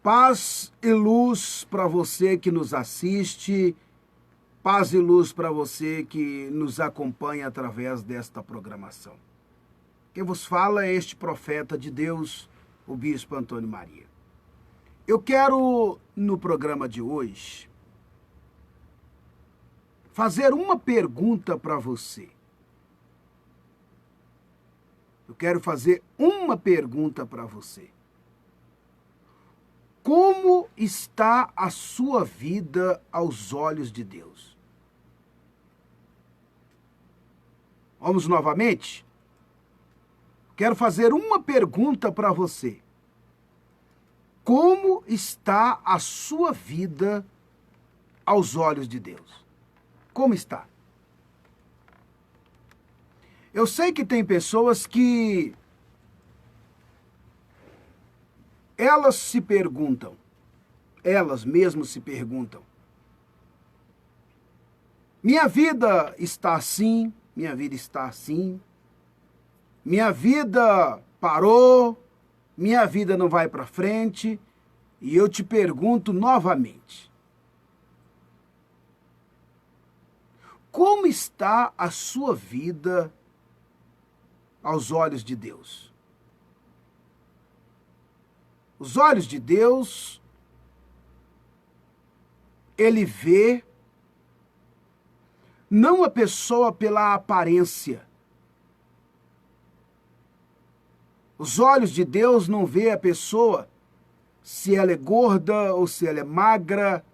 Paz e luz para você que nos assiste, paz e luz para você que nos acompanha através desta programação. Quem vos fala é este profeta de Deus, o Bispo Antônio Maria. Eu quero, no programa de hoje, fazer uma pergunta para você. Eu quero fazer uma pergunta para você. Como está a sua vida aos olhos de Deus? Vamos novamente? Quero fazer uma pergunta para você. Como está a sua vida aos olhos de Deus? Como está? Eu sei que tem pessoas que elas se perguntam, elas mesmas se perguntam, minha vida está assim, minha vida está assim, minha vida parou, minha vida não vai para frente, e eu te pergunto novamente, como está a sua vida aos olhos de Deus? Os olhos de Deus, ele vê não a pessoa pela aparência. Os olhos de Deus não vê a pessoa se ela é gorda ou se ela é magra,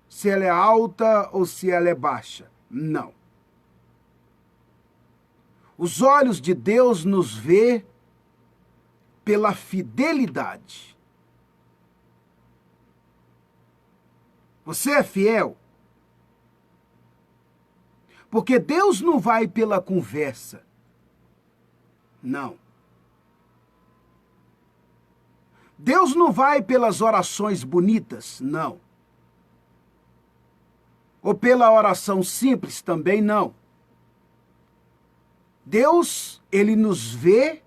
se ela é alta ou se ela é baixa. Não. Os olhos de Deus nos vê pela fidelidade. Você é fiel? Porque Deus não vai pela conversa. Não. Deus não vai pelas orações bonitas. Não. Ou pela oração simples, também não. Deus, ele nos vê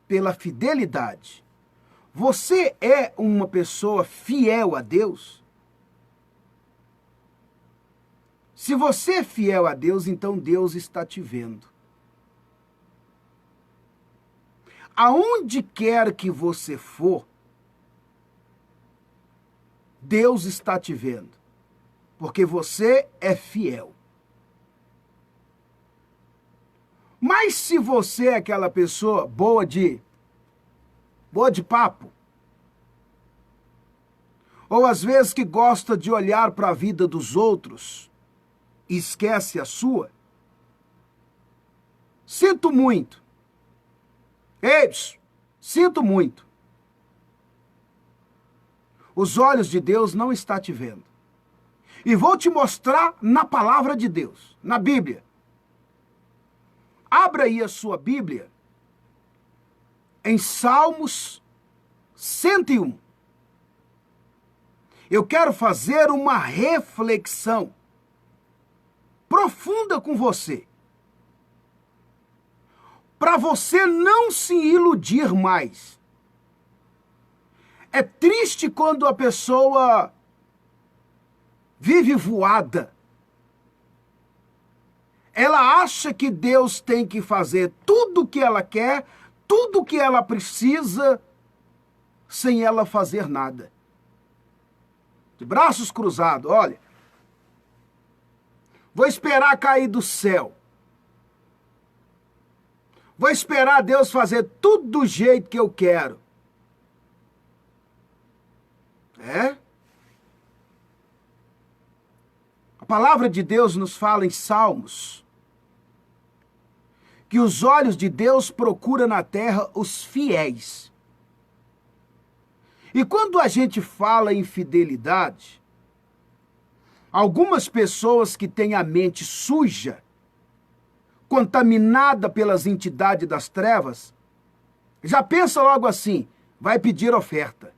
pela fidelidade. Você é uma pessoa fiel a Deus? Se você é fiel a Deus, então Deus está te vendo. Aonde quer que você for, Deus está te vendo, porque você é fiel. Mas se você é aquela pessoa boa de papo, ou às vezes que gosta de olhar para a vida dos outros, e esquece a sua, sinto muito. Ei, sinto muito. Os olhos de Deus não estão te vendo. E vou te mostrar na palavra de Deus, na Bíblia. Abra aí a sua Bíblia em Salmos 101. Eu quero fazer uma reflexão profunda com você, para você não se iludir mais. É triste quando a pessoa vive voada. Ela acha que Deus tem que fazer tudo o que ela quer, tudo o que ela precisa, sem ela fazer nada. De braços cruzados, olha. Vou esperar cair do céu. Vou esperar Deus fazer tudo do jeito que eu quero. É? A palavra de Deus nos fala em Salmos que os olhos de Deus procuram na terra os fiéis. E quando a gente fala em fidelidade, algumas pessoas que têm a mente suja, contaminada pelas entidades das trevas, já pensa logo assim, vai pedir oferta.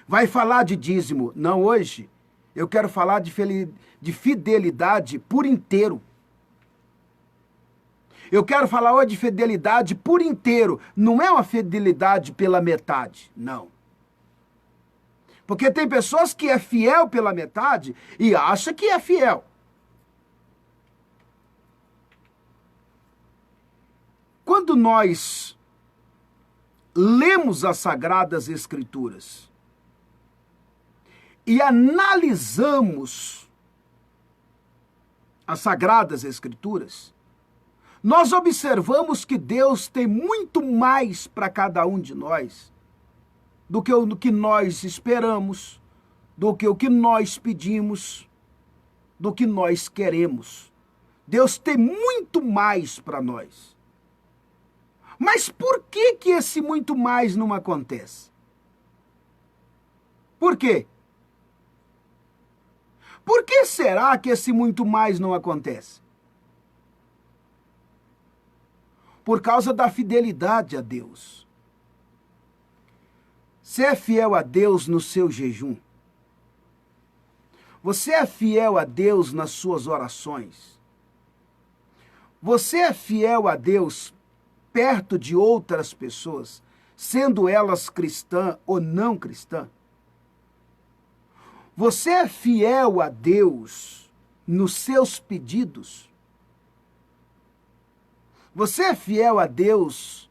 Vai falar de dízimo. Não hoje. Eu quero falar de fidelidade por inteiro. Eu quero falar hoje de fidelidade por inteiro. Não é uma fidelidade pela metade. Não. Porque tem pessoas que é fiel pela metade e acha que é fiel. Quando nós lemos as Sagradas Escrituras e analisamos as Sagradas Escrituras, nós observamos que Deus tem muito mais para cada um de nós do que o que nós esperamos, do que o que nós pedimos, do que nós queremos. Deus tem muito mais para nós. Mas por que esse muito mais não acontece? Por quê? Por que será que esse muito mais não acontece? Por causa da fidelidade a Deus. Você é fiel a Deus no seu jejum? Você é fiel a Deus nas suas orações? Você é fiel a Deus perto de outras pessoas, sendo elas cristã ou não cristã? Você é fiel a Deus nos seus pedidos? Você é fiel a Deus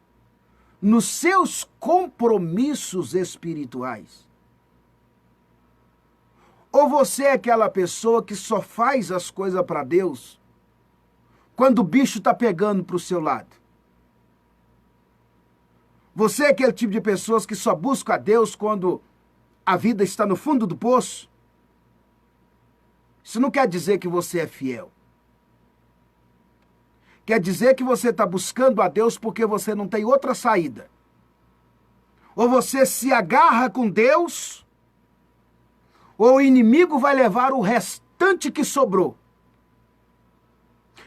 nos seus compromissos espirituais? Ou você é aquela pessoa que só faz as coisas para Deus quando o bicho está pegando para o seu lado? Você é aquele tipo de pessoas que só busca a Deus quando a vida está no fundo do poço? Isso não quer dizer que você é fiel. Quer dizer que você está buscando a Deus porque você não tem outra saída. Ou você se agarra com Deus, ou o inimigo vai levar o restante que sobrou.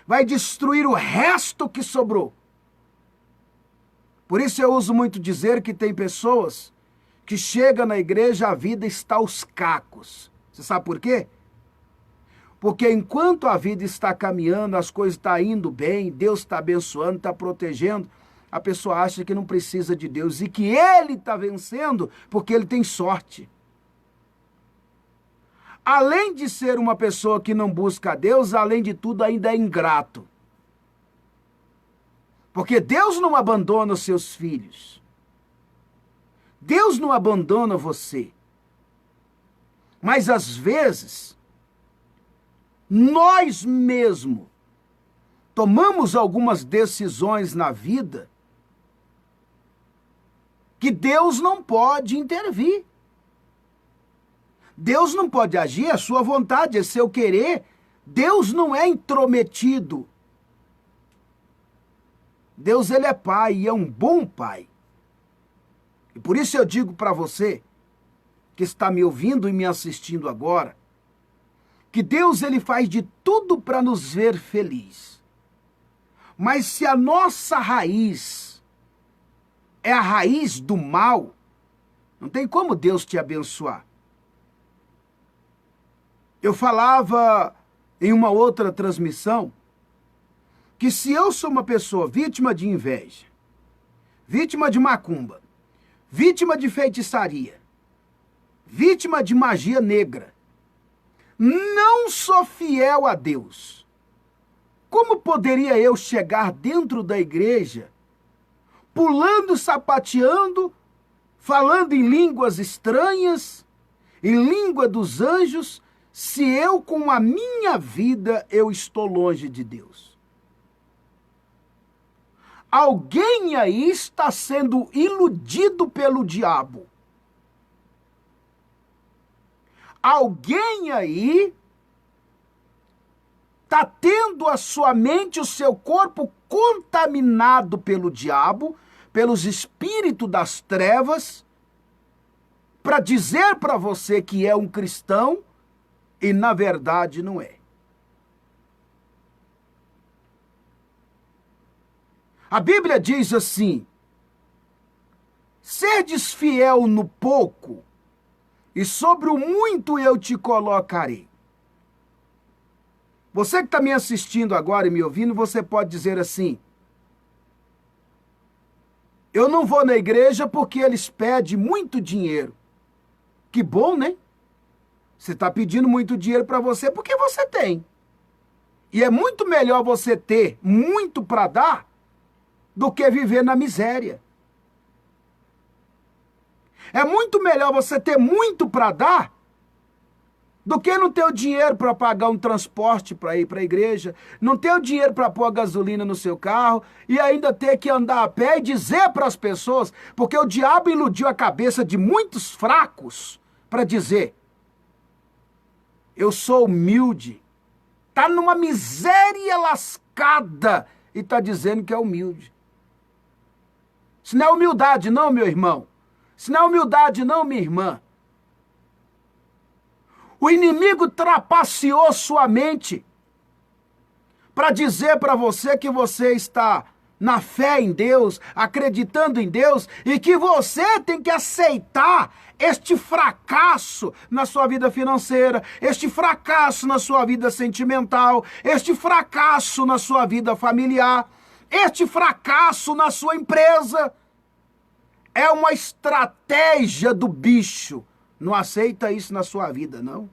Vai destruir o resto que sobrou. Por isso eu uso muito dizer que tem pessoas que chegam na igreja, a vida está aos cacos. Você sabe por quê? Porque enquanto a vida está caminhando, as coisas estão indo bem, Deus está abençoando, está protegendo, a pessoa acha que não precisa de Deus e que ele está vencendo porque ele tem sorte. Além de ser uma pessoa que não busca a Deus, além de tudo ainda é ingrato. Porque Deus não abandona os seus filhos. Deus não abandona você. Mas às vezes, nós mesmos tomamos algumas decisões na vida que Deus não pode intervir. Deus não pode agir, é sua vontade, é seu querer. Deus não é intrometido. Deus, ele é pai e é um bom pai. E por isso eu digo para você que está me ouvindo e me assistindo agora, que Deus, ele faz de tudo para nos ver feliz. Mas se a nossa raiz é a raiz do mal, não tem como Deus te abençoar. Eu falava em uma outra transmissão que se eu sou uma pessoa vítima de inveja, vítima de macumba, vítima de feitiçaria, vítima de magia negra, não sou fiel a Deus, como poderia eu chegar dentro da igreja, pulando, sapateando, falando em línguas estranhas, em língua dos anjos, se eu com a minha vida eu estou longe de Deus? Alguém aí está sendo iludido pelo diabo. Alguém aí está tendo a sua mente, o seu corpo contaminado pelo diabo, pelos espíritos das trevas, para dizer para você que é um cristão e na verdade não é. A Bíblia diz assim: sedes fiel no pouco, e sobre o muito eu te colocarei. Você que está me assistindo agora e me ouvindo, você pode dizer assim: eu não vou na igreja porque eles pedem muito dinheiro. Que bom, né? Você está pedindo muito dinheiro para você porque você tem. E é muito melhor você ter muito para dar do que viver na miséria. É muito melhor você ter muito para dar do que não ter o dinheiro para pagar um transporte para ir para a igreja, não ter o dinheiro para pôr a gasolina no seu carro e ainda ter que andar a pé e dizer para as pessoas, porque o diabo iludiu a cabeça de muitos fracos para dizer: eu sou humilde. Está numa miséria lascada e está dizendo que é humilde. Isso não é humildade não, meu irmão. Isso não é humildade não, minha irmã. O inimigo trapaceou sua mente para dizer para você que você está na fé em Deus, acreditando em Deus, e que você tem que aceitar este fracasso na sua vida financeira, este fracasso na sua vida sentimental, este fracasso na sua vida familiar, este fracasso na sua empresa. É uma estratégia do bicho. Não aceita isso na sua vida, não.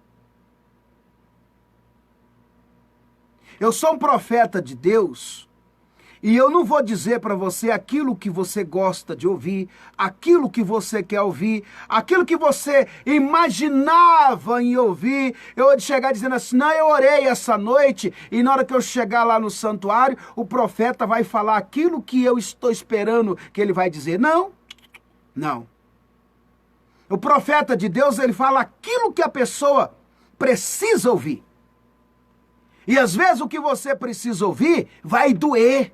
Eu sou um profeta de Deus e eu não vou dizer para você aquilo que você gosta de ouvir, aquilo que você quer ouvir, aquilo que você imaginava em ouvir. Eu vou chegar dizendo assim: não, eu orei essa noite e na hora que eu chegar lá no santuário, o profeta vai falar aquilo que eu estou esperando que ele vai dizer. Não, não. O profeta de Deus, ele fala aquilo que a pessoa precisa ouvir. E às vezes o que você precisa ouvir vai doer.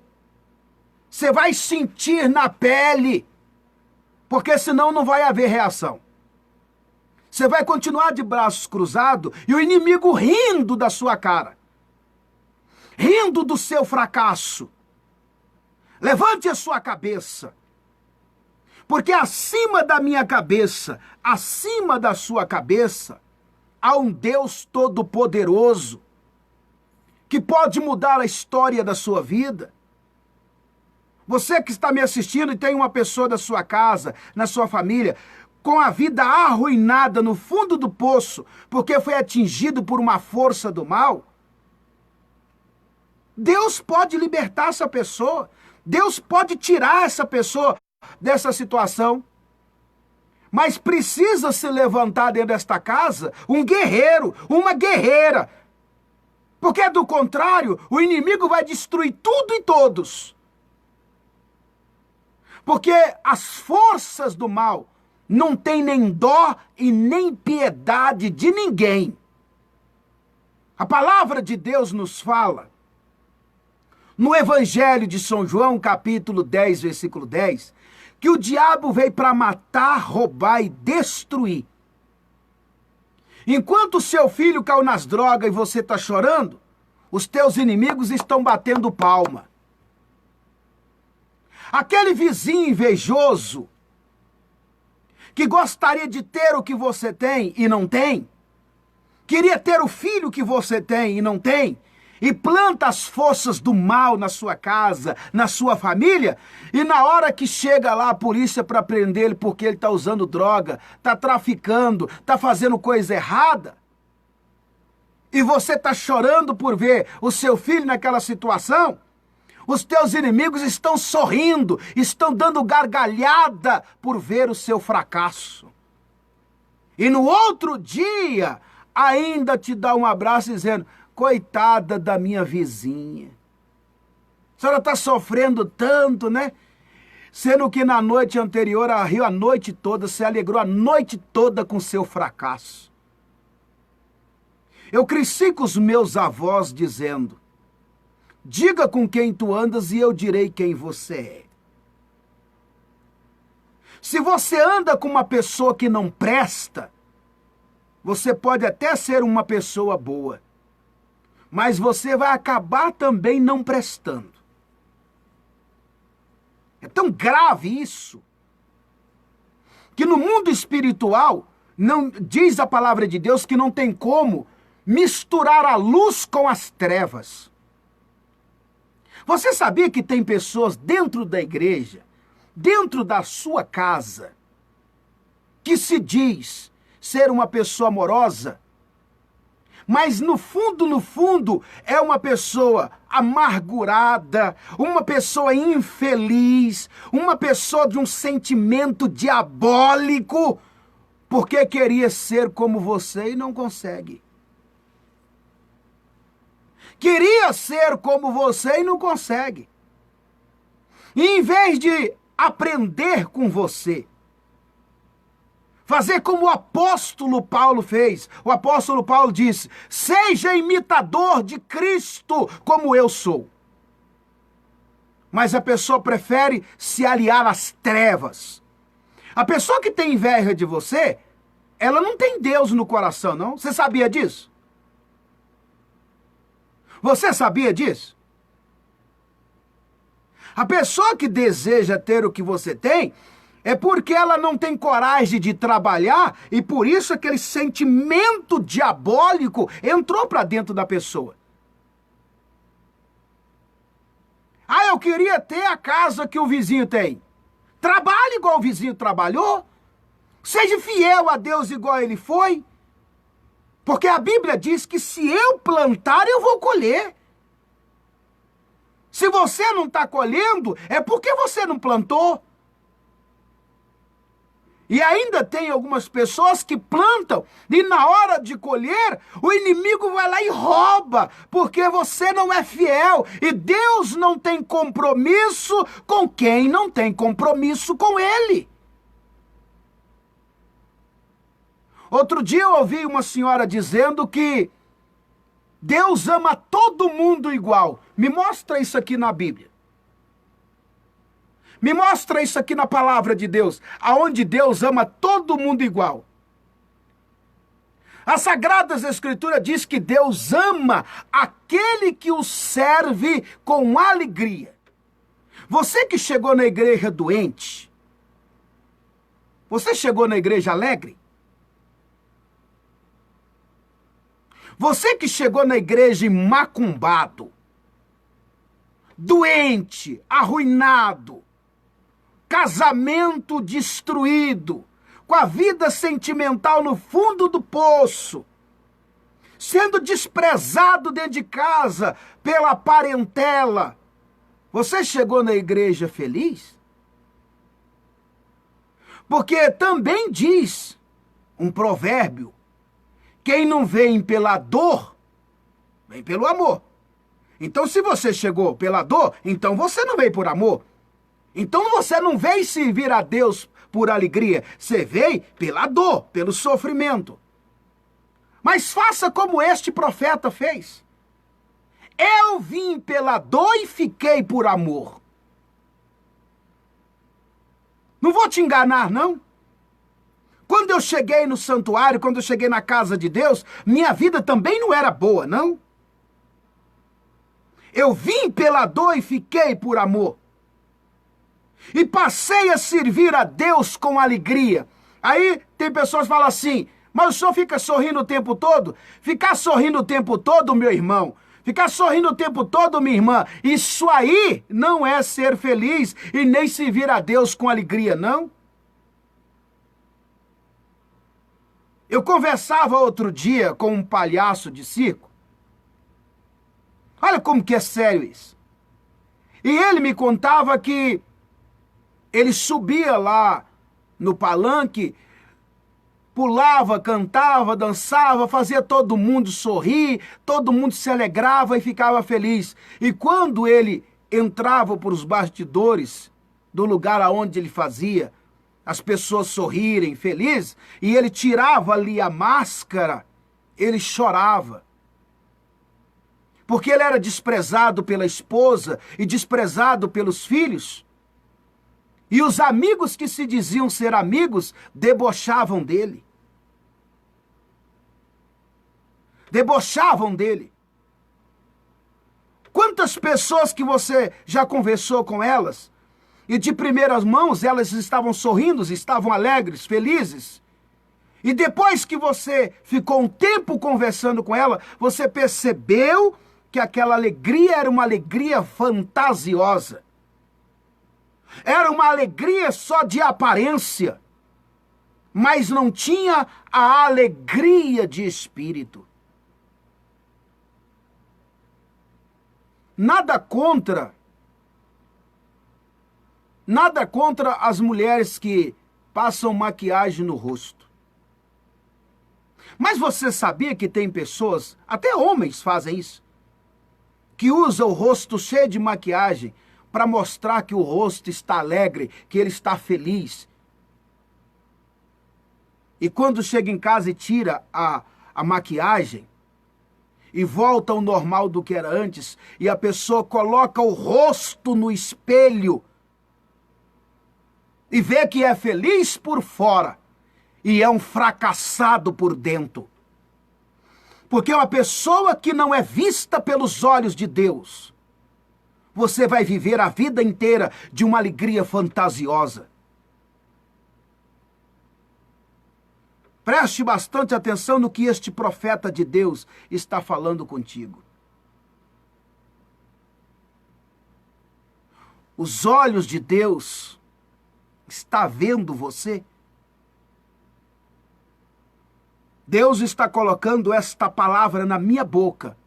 Você vai sentir na pele, porque senão não vai haver reação. Você vai continuar de braços cruzados e o inimigo rindo da sua cara, rindo do seu fracasso. Levante a sua cabeça, porque acima da minha cabeça, acima da sua cabeça, há um Deus todo-poderoso que pode mudar a história da sua vida. Você que está me assistindo e tem uma pessoa da sua casa, na sua família, com a vida arruinada no fundo do poço, porque foi atingido por uma força do mal, Deus pode libertar essa pessoa. Deus pode tirar essa pessoa dessa situação. Mas precisa se levantar dentro desta casa um guerreiro, uma guerreira. Porque do contrário, o inimigo vai destruir tudo e todos. Porque as forças do mal não têm nem dó e nem piedade de ninguém. A palavra de Deus nos fala, no Evangelho de São João, capítulo 10, versículo 10, que o diabo veio para matar, roubar e destruir. Enquanto o seu filho caiu nas drogas e você está chorando, os teus inimigos estão batendo palma. Aquele vizinho invejoso, que gostaria de ter o que você tem e não tem, queria ter o filho que você tem e não tem, e planta as forças do mal na sua casa, na sua família, e na hora que chega lá a polícia para prender ele porque ele está usando droga, está traficando, está fazendo coisa errada, e você está chorando por ver o seu filho naquela situação, os teus inimigos estão sorrindo, estão dando gargalhada por ver o seu fracasso. E no outro dia, ainda te dá um abraço dizendo: coitada da minha vizinha. A senhora está sofrendo tanto, né? Sendo que na noite anterior, ela riu a noite toda, se alegrou a noite toda com seu fracasso. Eu cresci com os meus avós dizendo: diga com quem tu andas e eu direi quem você é. Se você anda com uma pessoa que não presta, você pode até ser uma pessoa boa, mas você vai acabar também não prestando. É tão grave isso, que no mundo espiritual, não diz a palavra de Deus que não tem como misturar a luz com as trevas. Você sabia que tem pessoas dentro da igreja, dentro da sua casa, que se diz ser uma pessoa amorosa, mas no fundo, é uma pessoa amargurada, uma pessoa infeliz, uma pessoa de um sentimento diabólico, porque queria ser como você e não consegue. Queria ser como você e não consegue. E em vez de aprender com você, fazer como o apóstolo Paulo fez. O apóstolo Paulo disse: seja imitador de Cristo como eu sou. Mas a pessoa prefere se aliar às trevas. A pessoa que tem inveja de você, ela não tem Deus no coração, não? Você sabia disso? Você sabia disso? A pessoa que deseja ter o que você tem, é porque ela não tem coragem de trabalhar e por isso aquele sentimento diabólico entrou para dentro da pessoa. Ah, eu queria ter a casa que o vizinho tem. Trabalhe igual o vizinho trabalhou. Seja fiel a Deus igual ele foi. Porque a Bíblia diz que se eu plantar, eu vou colher. Se você não está colhendo, é porque você não plantou. E ainda tem algumas pessoas que plantam e na hora de colher, o inimigo vai lá e rouba, porque você não é fiel. E Deus não tem compromisso com quem não tem compromisso com Ele. Outro dia eu ouvi uma senhora dizendo que Deus ama todo mundo igual. Me mostra isso aqui na Bíblia. Me mostra isso aqui na palavra de Deus, aonde Deus ama todo mundo igual. As Sagradas Escrituras diz que Deus ama aquele que o serve com alegria. Você que chegou na igreja doente, você chegou na igreja alegre? Você que chegou na igreja macumbado, doente, arruinado, casamento destruído, com a vida sentimental no fundo do poço, sendo desprezado dentro de casa pela parentela. Você chegou na igreja feliz? Porque também diz um provérbio: quem não vem pela dor, vem pelo amor. Então, se você chegou pela dor, então você não veio por amor. Então você não veio servir a Deus por alegria, você veio pela dor, pelo sofrimento. Mas faça como este profeta fez. Eu vim pela dor e fiquei por amor. Não vou te enganar, não. Quando eu cheguei no santuário, quando eu cheguei na casa de Deus, minha vida também não era boa, não. Eu vim pela dor e fiquei por amor. E passei a servir a Deus com alegria. Aí tem pessoas que falam assim: mas o senhor fica sorrindo o tempo todo? Ficar sorrindo o tempo todo, meu irmão, ficar sorrindo o tempo todo, minha irmã, isso aí não é ser feliz e nem servir a Deus com alegria, não. Eu conversava outro dia com um palhaço de circo. Olha como que é sério isso. E ele me contava que ele subia lá no palanque, pulava, cantava, dançava, fazia todo mundo sorrir, todo mundo se alegrava e ficava feliz. E quando ele entrava por os bastidores do lugar aonde ele fazia as pessoas sorrirem, felizes, e ele tirava ali a máscara, ele chorava. Porque ele era desprezado pela esposa e desprezado pelos filhos. E os amigos que se diziam ser amigos debochavam dele. Debochavam dele. Quantas pessoas que você já conversou com elas e de primeiras mãos elas estavam sorrindo, estavam alegres, felizes. E depois que você ficou um tempo conversando com ela, você percebeu que aquela alegria era uma alegria fantasiosa. Era uma alegria só de aparência. mas não tinha a alegria de espírito. Nada contra as mulheres que passam maquiagem no rosto. Mas você sabia que tem pessoas, até homens fazem isso, que usam o rosto cheio de maquiagem para mostrar que o rosto está alegre, que ele está feliz. E quando chega em casa e tira a maquiagem, e volta ao normal do que era antes, e a pessoa coloca o rosto no espelho e vê que é feliz por fora e é um fracassado por dentro. Porque uma pessoa que não é vista pelos olhos de Deus, você vai viver a vida inteira de uma alegria fantasiosa. Preste bastante atenção no que este profeta de Deus está falando contigo. Os olhos de Deus estão vendo você. Deus está colocando esta palavra na minha boca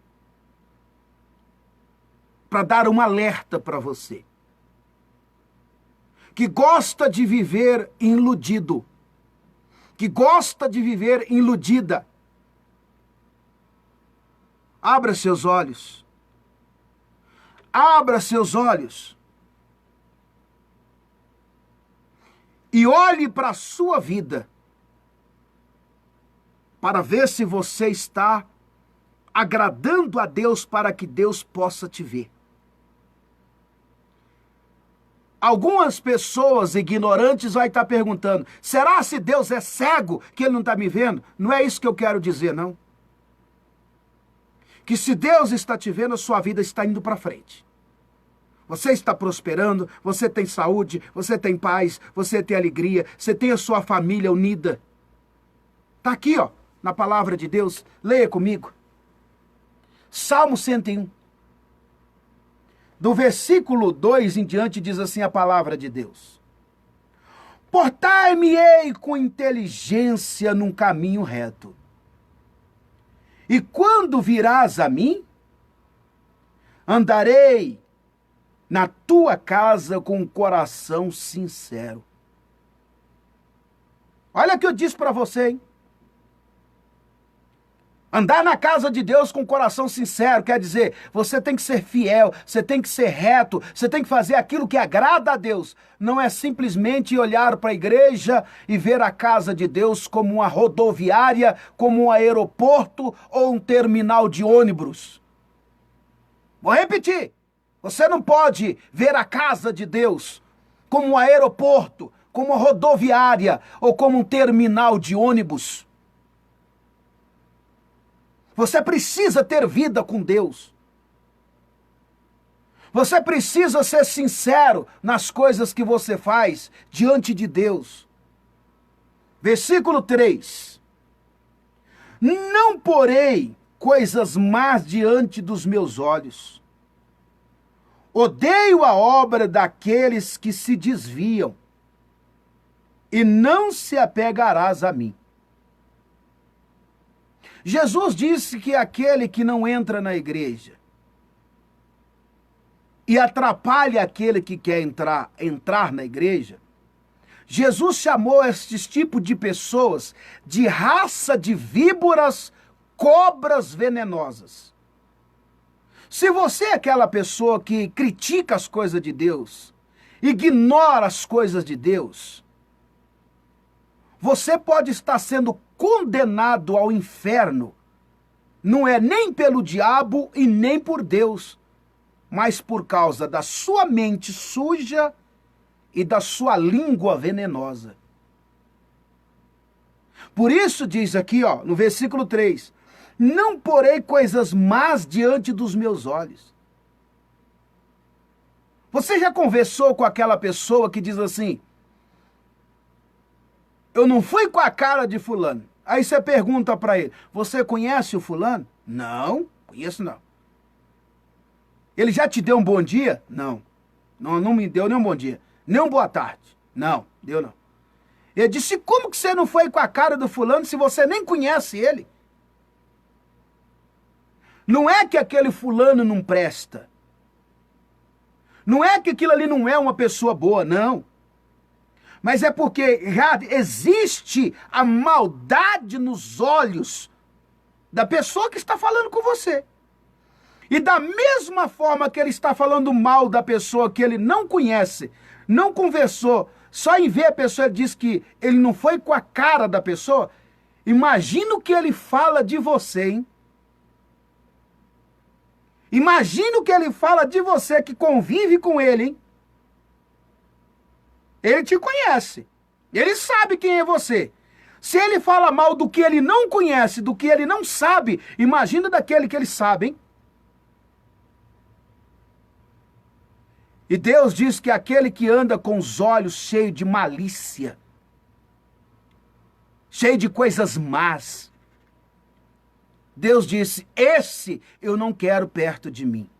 para dar um alerta para você, que gosta de viver iludido, que gosta de viver iludida. Abra seus olhos. Abra seus olhos. E olhe para a sua vida, para ver se você está agradando a Deus, para que Deus possa te ver. Algumas pessoas ignorantes vão estar perguntando, será se Deus é cego que ele não está me vendo? Não é isso que eu quero dizer, não. Que se Deus está te vendo, a sua vida está indo para frente. Você está prosperando, você tem saúde, você tem paz, você tem alegria, você tem a sua família unida. Está aqui, ó, na palavra de Deus. Leia comigo. Salmo 101. Do versículo 2 em diante diz assim a palavra de Deus. Portai-me-ei com inteligência num caminho reto. E quando virás a mim, andarei na tua casa com um coração sincero. Olha o que eu disse para você, hein? Andar na casa de Deus com o coração sincero quer dizer, você tem que ser fiel, você tem que ser reto, você tem que fazer aquilo que agrada a Deus. Não é simplesmente olhar para a igreja e ver a casa de Deus como uma rodoviária, como um aeroporto ou um terminal de ônibus. Vou repetir, você não pode ver a casa de Deus como um aeroporto, como uma rodoviária ou como um terminal de ônibus. Você precisa ter vida com Deus. Você precisa ser sincero nas coisas que você faz diante de Deus. Versículo 3. Não porei coisas más diante dos meus olhos. Odeio a obra daqueles que se desviam, e não se apegarás a mim. Jesus disse que aquele que não entra na igreja e atrapalha aquele que quer entrar na igreja, Jesus chamou esses tipos de pessoas de raça de víboras, cobras venenosas. Se você é aquela pessoa que critica as coisas de Deus, ignora as coisas de Deus, você pode estar sendo condenado ao inferno, não é nem pelo diabo e nem por Deus, mas por causa da sua mente suja e da sua língua venenosa. Por isso diz aqui, ó, no versículo 3, não porei coisas más diante dos meus olhos. Você já conversou com aquela pessoa que diz assim, eu não fui com a cara de fulano. Aí você pergunta para ele, você conhece o fulano? Não, conheço não. Ele já te deu um bom dia? Não. Não me deu nem um bom dia. Nem um boa tarde. Não, deu não. Ele disse, como que você não foi com a cara do fulano se você nem conhece ele? Não é que aquele fulano não presta. Não é que aquilo ali não é uma pessoa boa, não. Mas é porque já existe a maldade nos olhos da pessoa que está falando com você. E da mesma forma que ele está falando mal da pessoa que ele não conhece, não conversou, só em ver a pessoa ele diz que ele não foi com a cara da pessoa, imagina o que ele fala de você, hein? Imagina o que ele fala de você que convive com ele, hein? Ele te conhece. Ele sabe quem é você. Se ele fala mal do que ele não conhece, do que ele não sabe, imagina daquele que ele sabe, hein? E Deus diz que aquele que anda com os olhos cheios de malícia, cheio de coisas más, Deus disse, esse eu não quero perto de mim.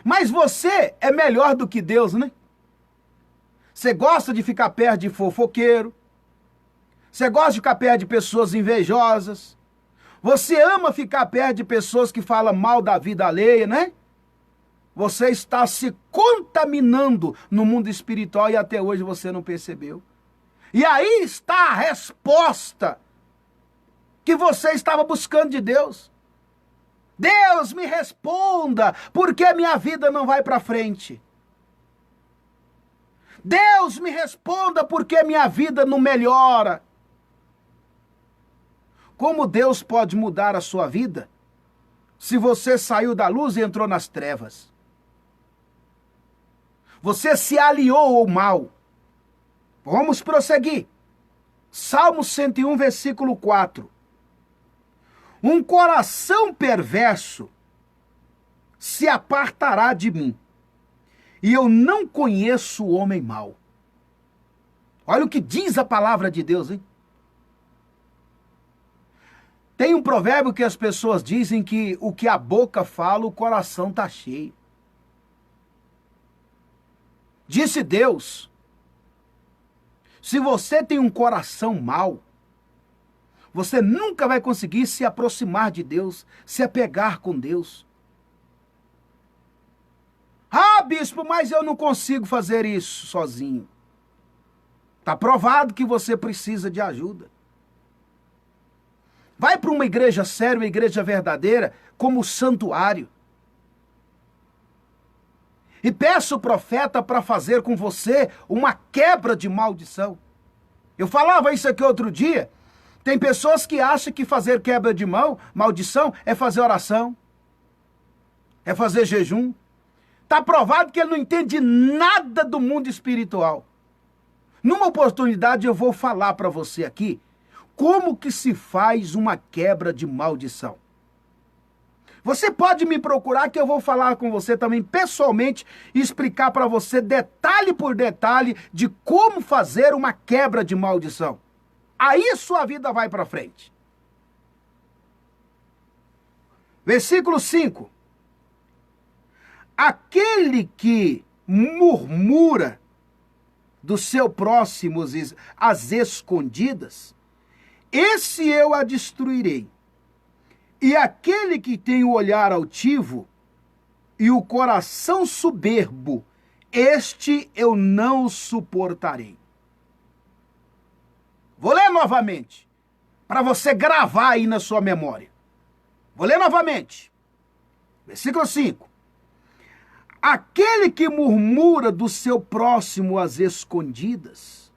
Mas você é melhor do que Deus, né? Você gosta de ficar perto de fofoqueiro, você gosta de ficar perto de pessoas invejosas, você ama ficar perto de pessoas que falam mal da vida alheia, né? Você está se contaminando no mundo espiritual e até hoje você não percebeu. E aí está a resposta que você estava buscando de Deus. Deus, me responda, porque minha vida não vai para frente. Deus, me responda, porque minha vida não melhora. Como Deus pode mudar a sua vida se você saiu da luz e entrou nas trevas? Você se aliou ao mal. Vamos prosseguir. Salmo 101, versículo 4. Um coração perverso se apartará de mim, e eu não conheço o homem mau. Olha o que diz a palavra de Deus, hein? Tem um provérbio que as pessoas dizem que o que a boca fala, o coração está cheio. Disse Deus, se você tem um coração mau, você nunca vai conseguir se aproximar de Deus, se apegar com Deus. Ah, bispo, mas eu não consigo fazer isso sozinho. Está provado que você precisa de ajuda. Vai para uma igreja séria, uma igreja verdadeira, como o santuário. E peça o profeta para fazer com você uma quebra de maldição. Eu falava isso aqui outro dia. Tem pessoas que acham que fazer quebra de maldição é fazer oração, é fazer jejum. Está provado que ele não entende nada do mundo espiritual. Numa oportunidade eu vou falar para você aqui como que se faz uma quebra de maldição. Você pode me procurar que eu vou falar com você também pessoalmente e explicar para você detalhe por detalhe de como fazer uma quebra de maldição. Aí sua vida vai para frente. Versículo 5. Aquele que murmura do seu próximo às escondidas, esse eu a destruirei. E aquele que tem o olhar altivo e o coração soberbo, este eu não suportarei. Vou ler novamente, para você gravar aí na sua memória. Vou ler novamente. Versículo 5. Aquele que murmura do seu próximo às escondidas,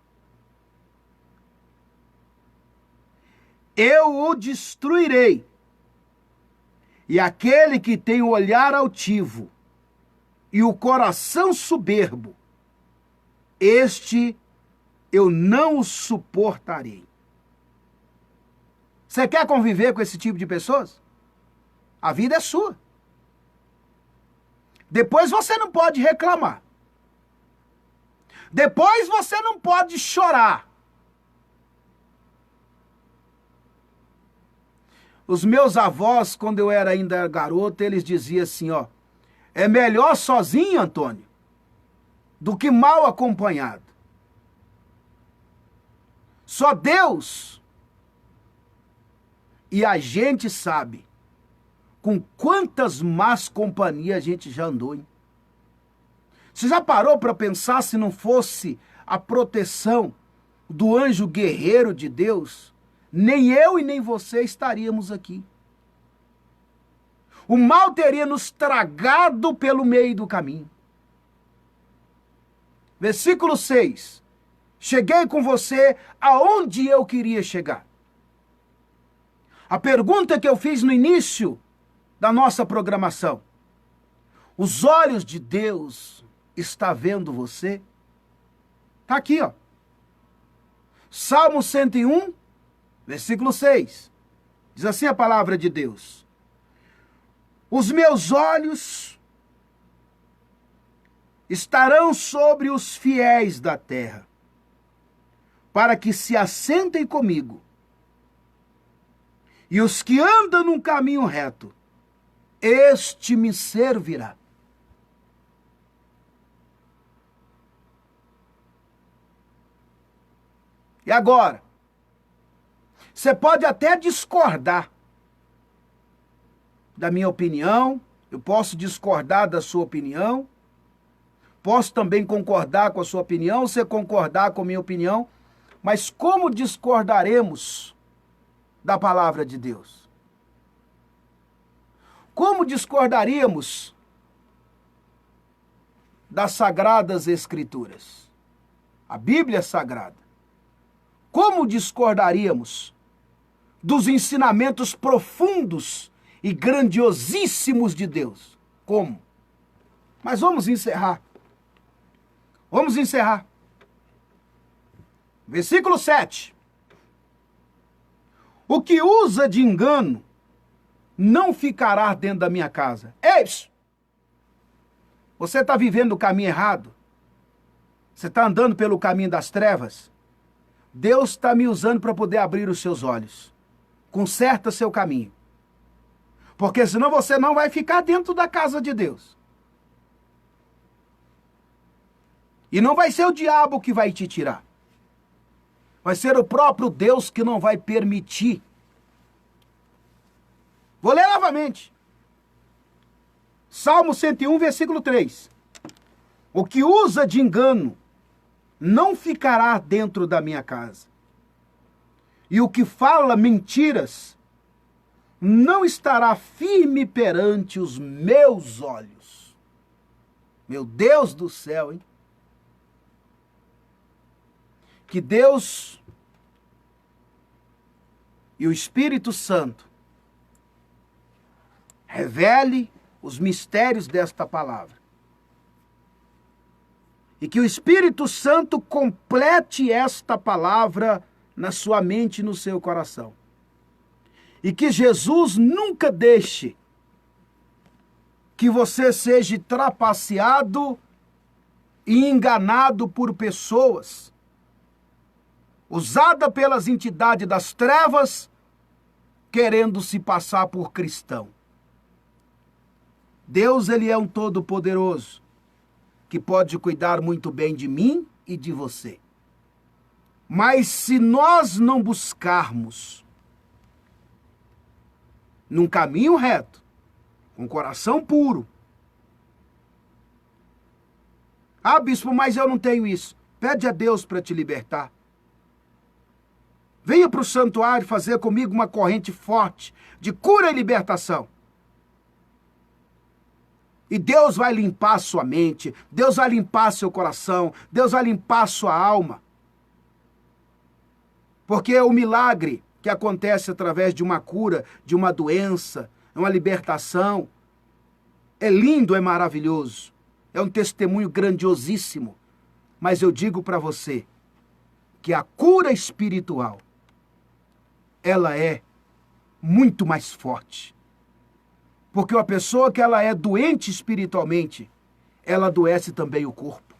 eu o destruirei. E aquele que tem o olhar altivo e o coração soberbo, este eu não o suportarei. Você quer conviver com esse tipo de pessoas? A vida é sua. Depois você não pode reclamar. Depois você não pode chorar. Os meus avós, quando eu era ainda garoto, eles diziam assim, ó, é melhor sozinho, Antônio, do que mal acompanhado. Só Deus e a gente sabe com quantas más companhias a gente já andou, hein? Você já parou para pensar se não fosse a proteção do anjo guerreiro de Deus, nem eu e nem você estaríamos aqui. O mal teria nos tragado pelo meio do caminho. Versículo 6. Cheguei com você aonde eu queria chegar. A pergunta que eu fiz no início da nossa programação: os olhos de Deus estão vendo você? Está aqui, ó. Salmo 101, versículo 6. Diz assim a palavra de Deus: os meus olhos estarão sobre os fiéis da terra, para que se assentem comigo. E os que andam num caminho reto, este me servirá. E agora, você pode até discordar da minha opinião, eu posso discordar da sua opinião, posso também concordar com a sua opinião, você concordar com a minha opinião, mas como discordaremos da palavra de Deus? Como discordaríamos das Sagradas Escrituras? A Bíblia Sagrada. Como discordaríamos dos ensinamentos profundos e grandiosíssimos de Deus? Como? Mas vamos encerrar. Vamos encerrar. Versículo 7. O que usa de engano não ficará dentro da minha casa. Ei, você está vivendo o caminho errado? Você está andando pelo caminho das trevas? Deus está me usando para poder abrir os seus olhos. Conserta seu caminho. Porque senão você não vai ficar dentro da casa de Deus. E não vai ser o diabo que vai te tirar. Vai ser o próprio Deus que não vai permitir. Vou ler novamente. Salmo 101, versículo 3. O que usa de engano não ficará dentro da minha casa. E o que fala mentiras não estará firme perante os meus olhos. Meu Deus do céu, hein? Que Deus e o Espírito Santo revele os mistérios desta palavra. E que o Espírito Santo complete esta palavra na sua mente e no seu coração. E que Jesus nunca deixe que você seja trapaceado e enganado por pessoas, usada pelas entidades das trevas, querendo se passar por cristão. Deus, ele é um todo-poderoso, que pode cuidar muito bem de mim e de você. Mas se nós não buscarmos num caminho reto, com coração puro. Ah, bispo, mas eu não tenho isso. Pede a Deus para te libertar. Venha para o santuário fazer comigo uma corrente forte de cura e libertação. E Deus vai limpar a sua mente, Deus vai limpar seu coração, Deus vai limpar a sua alma. Porque o milagre que acontece através de uma cura, de uma doença, uma libertação, é lindo, é maravilhoso, é um testemunho grandiosíssimo. Mas eu digo para você que a cura espiritual, ela é muito mais forte. Porque uma pessoa que ela é doente espiritualmente, ela adoece também o corpo.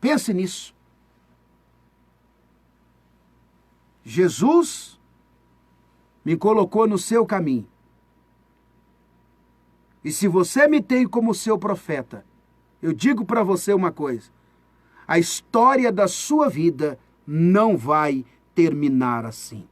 Pense nisso. Jesus me colocou no seu caminho. E se você me tem como seu profeta, eu digo para você uma coisa: a história da sua vida não vai terminar assim.